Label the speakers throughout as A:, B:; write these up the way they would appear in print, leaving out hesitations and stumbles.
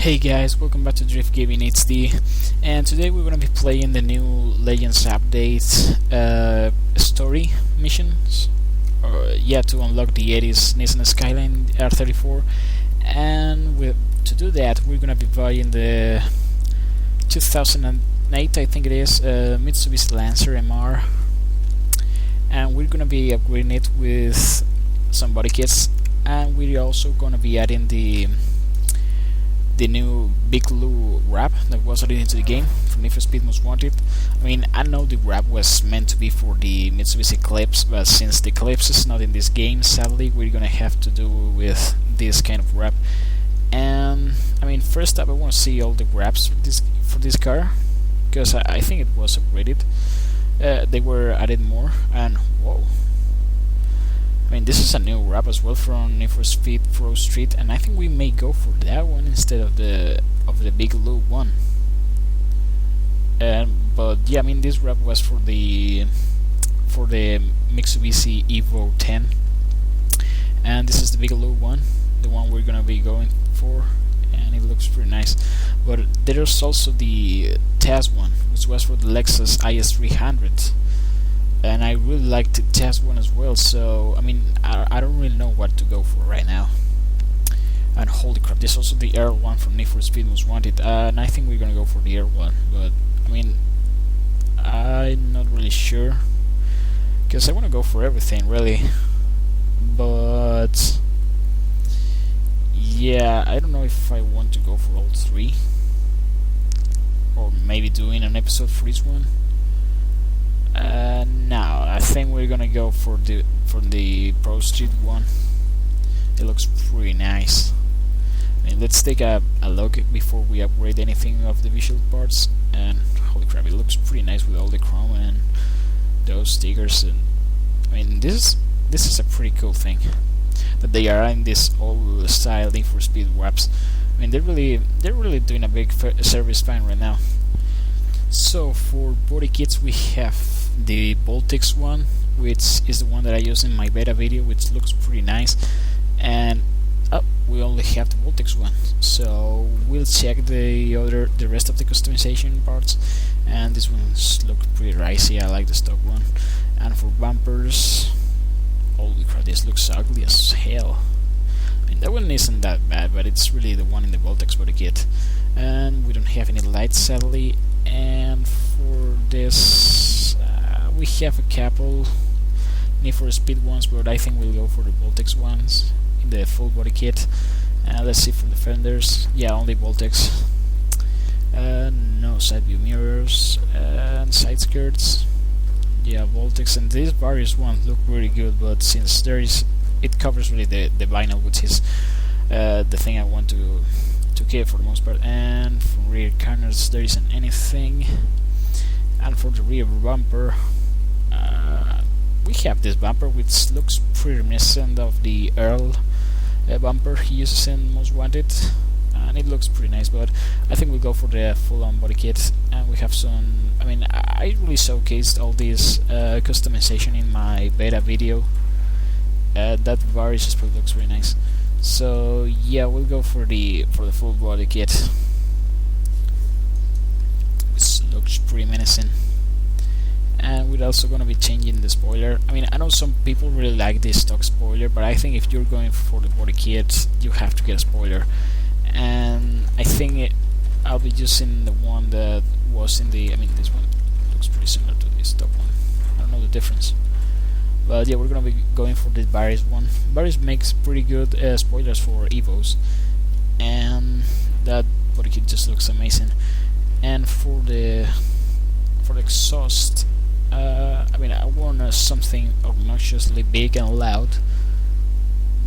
A: Hey guys, welcome back to Drift Gaming HD, and today we're gonna be playing the new Legends update story missions. To unlock the 80s Nissan Skyline R34, and to do that we're gonna be buying the 2008, I think it is, Mitsubishi Lancer MR, and we're gonna be upgrading it with some body kits, and we're also gonna be adding the new Big Lou wrap that was added into the game for Need for Speed Most Wanted. I mean, I know the wrap was meant to be for the Mitsubishi Eclipse, but since the Eclipse is not in this game, sadly, we're gonna have to do with this kind of wrap. And I mean, first up, I want to see all the wraps for this car, because I think it was upgraded. They were added more, and whoa. I mean, this is a new wrap as well from Need for Speed Prostreet, and I think we may go for that one instead of the Big Lou one. But yeah, I mean, this wrap was for the Mitsubishi Evo 10, and this is the Big Lou one, the one we're gonna be going for, and it looks pretty nice. But there's also the test one, which was for the Lexus IS300. And I really like the test one as well, so I mean, I don't really know what to go for right now. And holy crap, there's also the Air one from Need for Speed Most Wanted, and I think we're gonna go for the Air one, but I mean, I'm not really sure, because I want to go for everything really, but yeah, I don't know if I want to go for all three, or maybe doing an episode for each one. No, I think we're gonna go for the Prostreet one. It looks pretty nice. I mean, let's take a look before we upgrade anything of the visual parts. And holy crap, it looks pretty nice with all the chrome and those stickers. And I mean, this is a pretty cool thing that they are in this old style Need for Speed wraps. I mean, they're really doing a big service fine right now. So for body kits, we have the Voltex one, which is the one that I used in my beta video, which looks pretty nice. And we only have the Voltex one, so we'll check the rest of the customization parts. And this one's look pretty ricey. I like the stock one. And for bumpers, holy crap, this looks ugly as hell. I mean, that one isn't that bad, but it's really the one in the Voltex body kit. And we don't have any lights, sadly. And for this, we have a couple Need for Speed ones, but I think we'll go for the Voltex ones in the full body kit. Let's see from the fenders. Yeah, only Voltex. No side view mirrors and side skirts. Yeah, Voltex, and these various ones look really good, but since it covers really the vinyl, which is the thing I want to keep for the most part. And for rear corners, there isn't anything. And for the rear bumper, we have this bumper, which looks pretty reminiscent of the Earl bumper he uses in Most Wanted, and it looks pretty nice. But I think we'll go for the full-on body kit. And we have some. I mean, I really showcased all this customization in my beta video. That various aspect looks really nice. So yeah, we'll go for the full body kit. This looks pretty menacing. And we're also gonna be changing the spoiler. I mean, I know some people really like this stock spoiler, but I think if you're going for the body kit, you have to get a spoiler. And I think I'll be using the one that was in the. I mean, this one looks pretty similar to this top one. I don't know the difference. But yeah, we're gonna be going for the Barry's one. Barry's makes pretty good spoilers for Evos, and that body kit just looks amazing. And for the exhaust, I mean, I want something obnoxiously big and loud,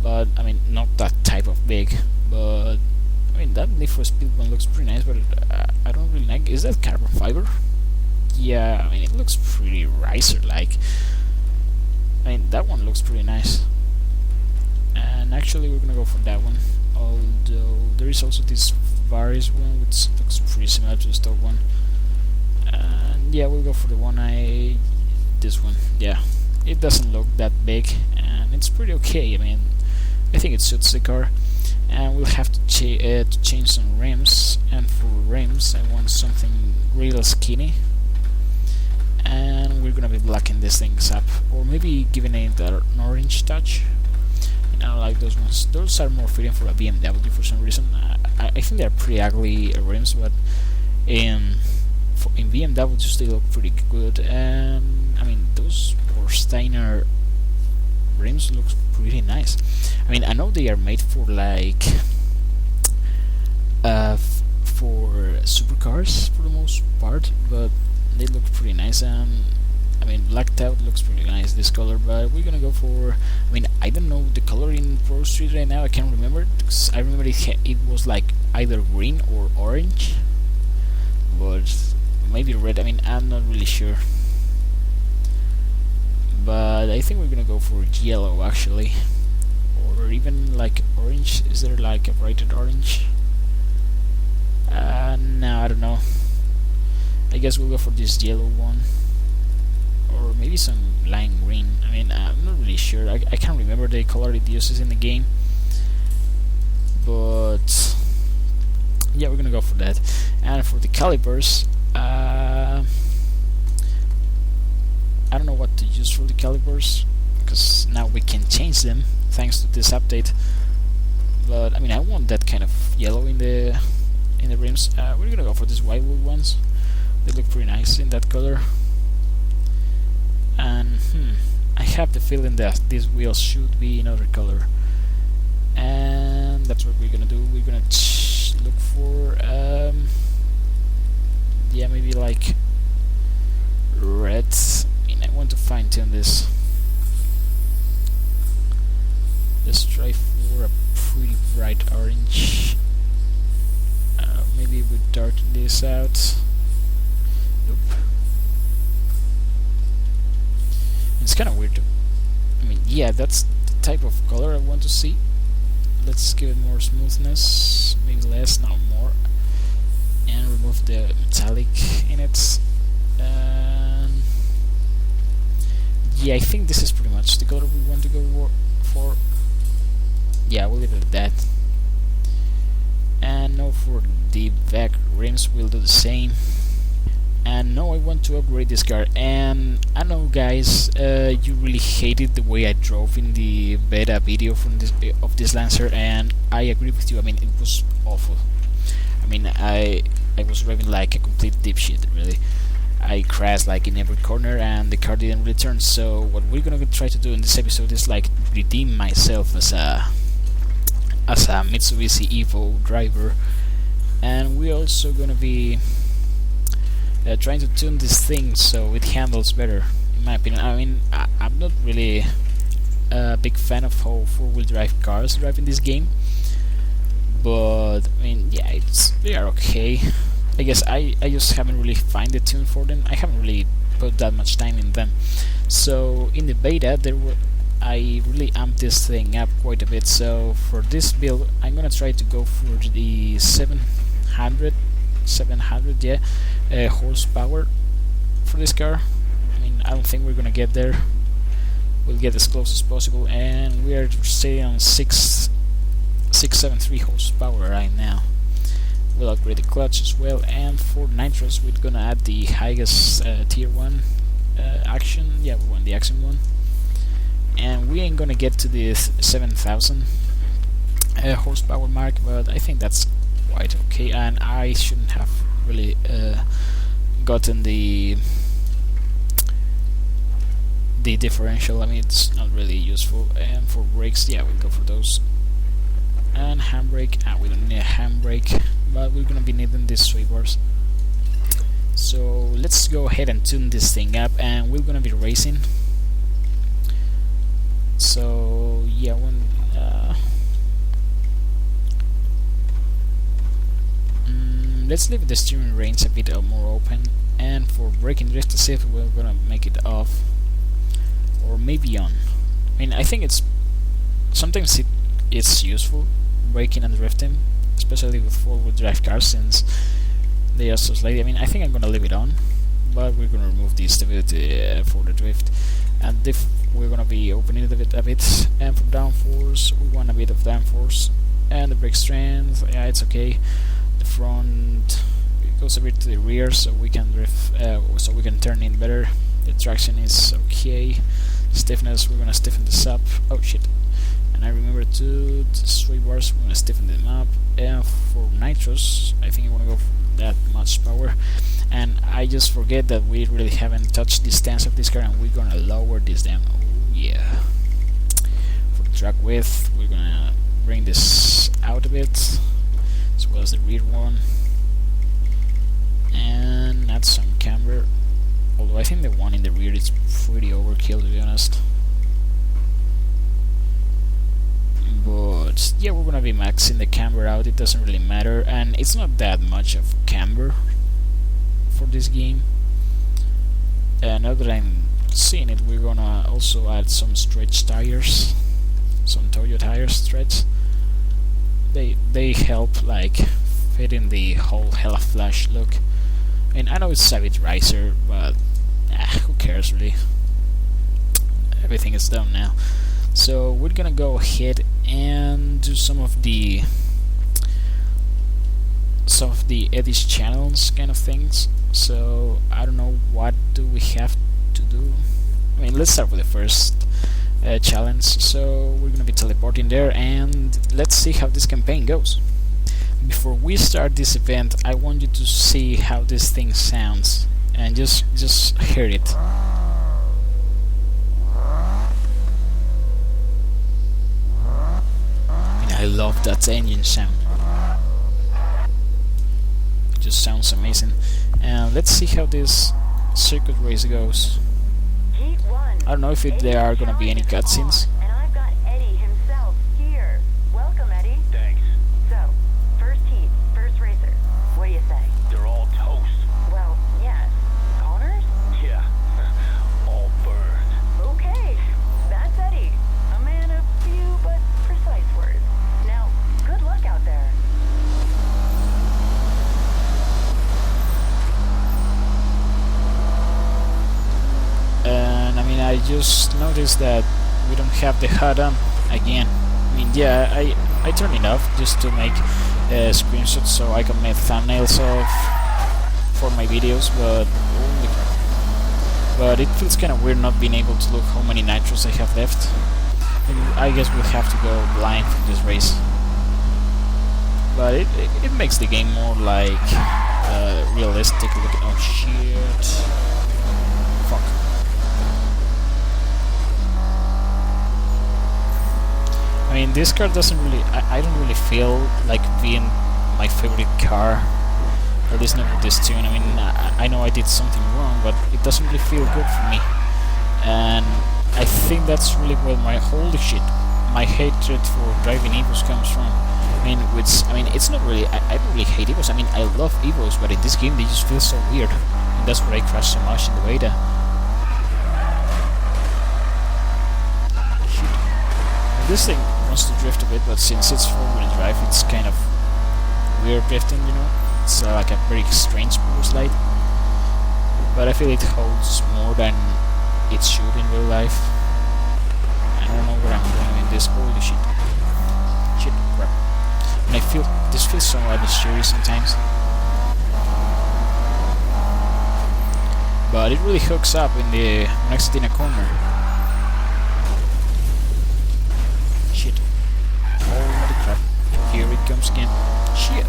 A: but I mean, not that type of big. But I mean, that Need for Speed one looks pretty nice, but I don't really like. Is that carbon fiber? Yeah, I mean, it looks pretty ricer-like. I mean, that one looks pretty nice, and actually we're gonna go for that one, although there is also this Varis one, which looks pretty similar to the stock one. And yeah, we'll go for this one. Yeah, it doesn't look that big, and it's pretty okay. I mean, I think it suits the car. and we'll have to change some rims. And for rims, I want something real skinny, and we're gonna be blacking these things up, or maybe giving it an orange touch. And I don't like those ones. Those are more fitting for a BMW for some reason. I think they're pretty ugly rims, but in BMWs they look pretty good. And I mean, those Steiner rims look pretty nice. I mean, I know they are made for like for supercars for the most part, but they look pretty nice. And I mean, blacked out looks pretty nice, this color, but we're gonna go for, I mean, I don't know the color in Prostreet right now, I can't remember, because I remember it was like either green or orange, but maybe red, I mean, I'm not really sure. But I think we're gonna go for yellow actually, or even like orange. Is there like a brighter orange? No, I don't know. I guess we'll go for this yellow one, or maybe some lime green. I mean, I'm not really sure. I can't remember the color it uses in the game, but yeah, we're gonna go for that. And for the calipers, I don't know what to use for the calipers, because now we can change them thanks to this update. But I mean, I want that kind of yellow in the rims. We're gonna go for these whitewood ones. They look pretty nice in that color. And I have the feeling that these wheels should be another color, and that's what we're gonna do. We're gonna look for yeah, maybe like red. I mean, I want to fine tune this. Let's try for a pretty bright orange. Maybe we dart this out. Nope. It's kind of weird. I mean, yeah, that's the type of color I want to see. Let's give it more smoothness, maybe less, not more, and remove the metallic in it. And yeah, I think this is pretty much the color we want to go for. Yeah, we'll leave it at that. And now for the back rims, we'll do the same. And now I want to upgrade this car. And I know, guys, you really hated the way I drove in the beta video from this Lancer, and I agree with you. I mean, it was awful. I mean, I was driving like a complete dipshit, really. I crashed like in every corner, and the car didn't really turn. So what we're gonna try to do in this episode is like redeem myself as a Mitsubishi Evo driver, and we're also gonna be trying to tune this thing so it handles better, in my opinion. I mean, I'm not really a big fan of how four-wheel drive cars drive in this game, but I mean, yeah, they are okay. I guess I just haven't really found the tune for them. I haven't really put that much time in them. So in the beta, I really amped this thing up quite a bit. So for this build, I'm gonna try to go for the 700, yeah, horsepower for this car. I mean, I don't think we're gonna get there. We'll get as close as possible, and we are staying on 673 horsepower right now. We'll upgrade the clutch as well, and for nitros, we're gonna add the highest tier 1 action. Yeah, we want the action one. And we ain't gonna get to the 7,000 horsepower mark, but I think that's quite okay. And I shouldn't have really gotten the differential. I mean, it's not really useful. And for brakes, yeah, we'll go for those. And handbrake, we don't need a handbrake, but we're gonna be needing these sway bars. So let's go ahead and tune this thing up, and we're gonna be racing. So yeah, let's leave the steering reins a bit more open, and for braking drift assist, we're gonna make it off, or maybe on. I mean, I think it's sometimes it's useful braking and drifting, especially with four-wheel drive cars, since they are so slightly. I mean, I think I'm gonna leave it on, but we're gonna remove the stability for the drift. And we're gonna be opening it a bit, and for downforce, we want a bit of downforce. And the brake strength, yeah, it's okay. The front, it goes a bit to the rear, so we can so we can turn in better. The traction is okay. Stiffness, we're gonna stiffen this up. Oh shit! And I remember the sway bars, we're gonna stiffen them up. And for nitros, I think I wanna go for that much power. And I just forget that we really haven't touched the stance of this car, and we're gonna lower this down. Oh yeah. For the track width, we're gonna bring this out a bit, as well as the rear one, and add some camber. Although I think the one in the rear is pretty overkill, to be honest. But yeah, we're gonna be maxing the camber out. It doesn't really matter, and it's not that much of camber for this game. Now that I'm seeing it, we're gonna also add some stretch tires, some Toyo tires stretch. They help like fit in the whole Hella Flash look. I mean, I know it's a bit riser, but who cares really? Everything is done now. So we're gonna go ahead and do some of the edit channels kind of things. So I don't know, what do we have to do? I mean, let's start with the first challenge. So we're gonna be teleporting there, and let's see how this campaign goes. Before we start this event, I want you to see how this thing sounds, and just hear it. I mean, I love that engine sound. It just sounds amazing. And let's see how this circuit race goes. I don't know if there are gonna be any cutscenes.
B: And I've got Eddie himself here. Welcome, Eddie.
C: Thanks.
B: So, first heat, first racer. What do you say?
C: They're all toast.
B: Well, yes. Connors?
C: Yeah. All burned.
B: Okay. That's Eddie. A man of few but precise words. Now, good luck out there.
A: And I mean, I just noticed that we don't have the HUD on again. I mean, yeah, I turned it off just to make screenshots so I can make thumbnails for my videos, but holy crap. But it feels kind of weird not being able to look how many nitros I have left. And I guess we'll have to go blind for this race. But it makes the game more like realistic looking. Oh shit. Fuck. I mean, this car doesn't really... I don't really feel like being my favorite car. At least not with this tune. I mean, I know I did something wrong, but it doesn't really feel good for me. And I think that's really where my holy shit, my hatred for driving Evos comes from. I mean, it's not really... I don't really hate Evos. I mean, I love Evos, but in this game they just feel so weird. And that's where I crash so much in the beta. This thing wants to drift a bit, but since it's four-wheel drive, it's kind of weird drifting, you know? It's like a very strange power slide. But I feel it holds more than it should in real life. I don't know where I'm going in this. Holy shit. Shit, crap. And I feel... this feels so atmospheric sometimes. But it really hooks up in the next in a corner. Shit. Holy crap. Here it comes again. Shit.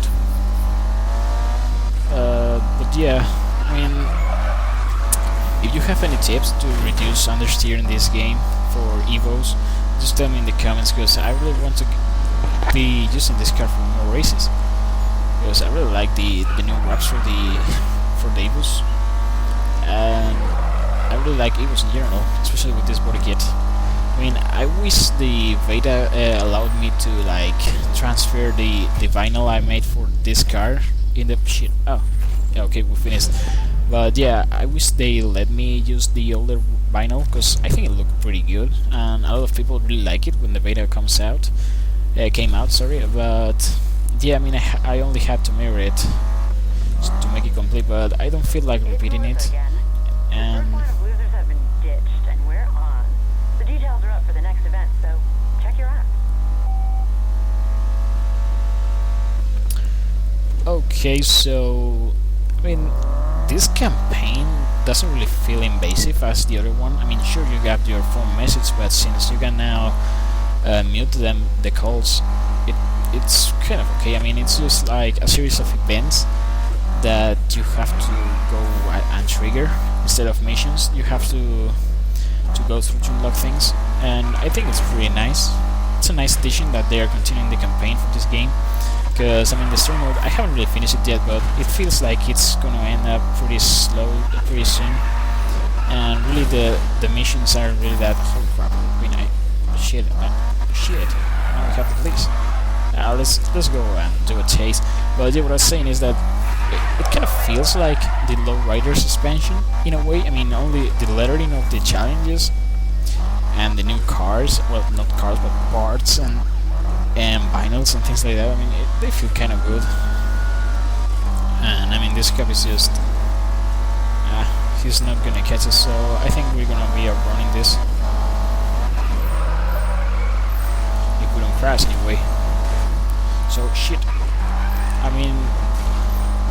A: But yeah, I mean, if you have any tips to reduce understeer in this game for Evos, just tell me in the comments, because I really want to be using this car for more races. Because I really like the new wraps for the Evos, and I really like Evos in general, especially with this body kit. I mean, I wish the Veda allowed me to like transfer the vinyl I made for this car in the shit. Oh, yeah, okay, we finished. But yeah, I wish they let me use the older vinyl, because I think it looked pretty good, and a lot of people really like it when the Veda came out. Sorry, but yeah, I mean, I only had to mirror it to make it complete, but I don't feel like repeating it. And
B: Losers have been ditched, and we're on. The details are up for the next event, so check your app.
A: Okay, so I mean, this campaign doesn't really feel invasive as the other one. I mean, sure, you got your phone message, but since you can now mute the calls, it's kind of okay. I mean, it's just like a series of events that you have to go and trigger instead of missions. You have to go through to unlock things, and I think it's pretty nice. It's a nice addition that they are continuing the campaign for this game. Because I mean, the story mode, I haven't really finished it yet, but it feels like it's gonna end up pretty pretty soon. And really, the missions are really that. Holy crap! I mean, shit. Now we have the police. Let's go and do a chase. But yeah, what I was saying is that it kind of feels like the Lowrider suspension in a way. I mean, only the lettering of the challenges and the new cars. Well, not cars, but parts and vinyls and things like that. I mean, they feel kind of good. And I mean, this cop is just he's not gonna catch us, so I think we're gonna be outrunning this if we don't crash anyway. So shit. I mean,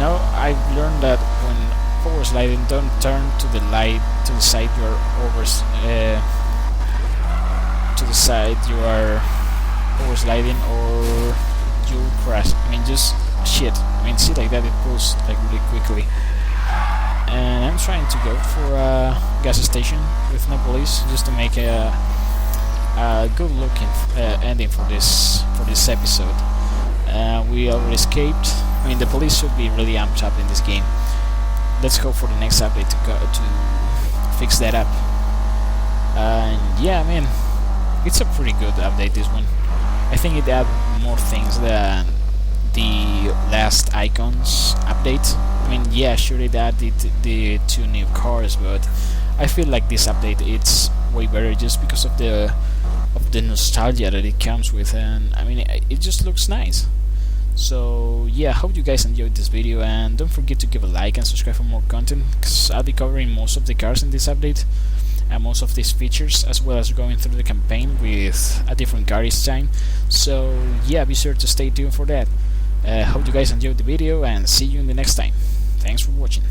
A: now I've learned that when power sliding, don't turn to the side you're over to the side you are over sliding, or you'll crash. I mean, just shit. I mean, see, like that, it pulls like really quickly. And I'm trying to go for a gas station with no police, just to make a good looking ending for this episode. We already escaped. I mean, the police should be really amped up in this game. Let's hope for the next update to fix that up. And yeah, I mean, it's a pretty good update, this one. I think it adds more things than the last Icons update. I mean, yeah, sure, it added the 2 new cars, but I feel like this update it's way better just because of the nostalgia that it comes with, and I mean, it just looks nice. So yeah, hope you guys enjoyed this video, and don't forget to give a like and subscribe for more content, because I'll be covering most of the cars in this update and most of these features, as well as going through the campaign with a different car each time. So yeah, be sure to stay tuned for that. Hope you guys enjoyed the video, and see you in the next time. Thanks for watching.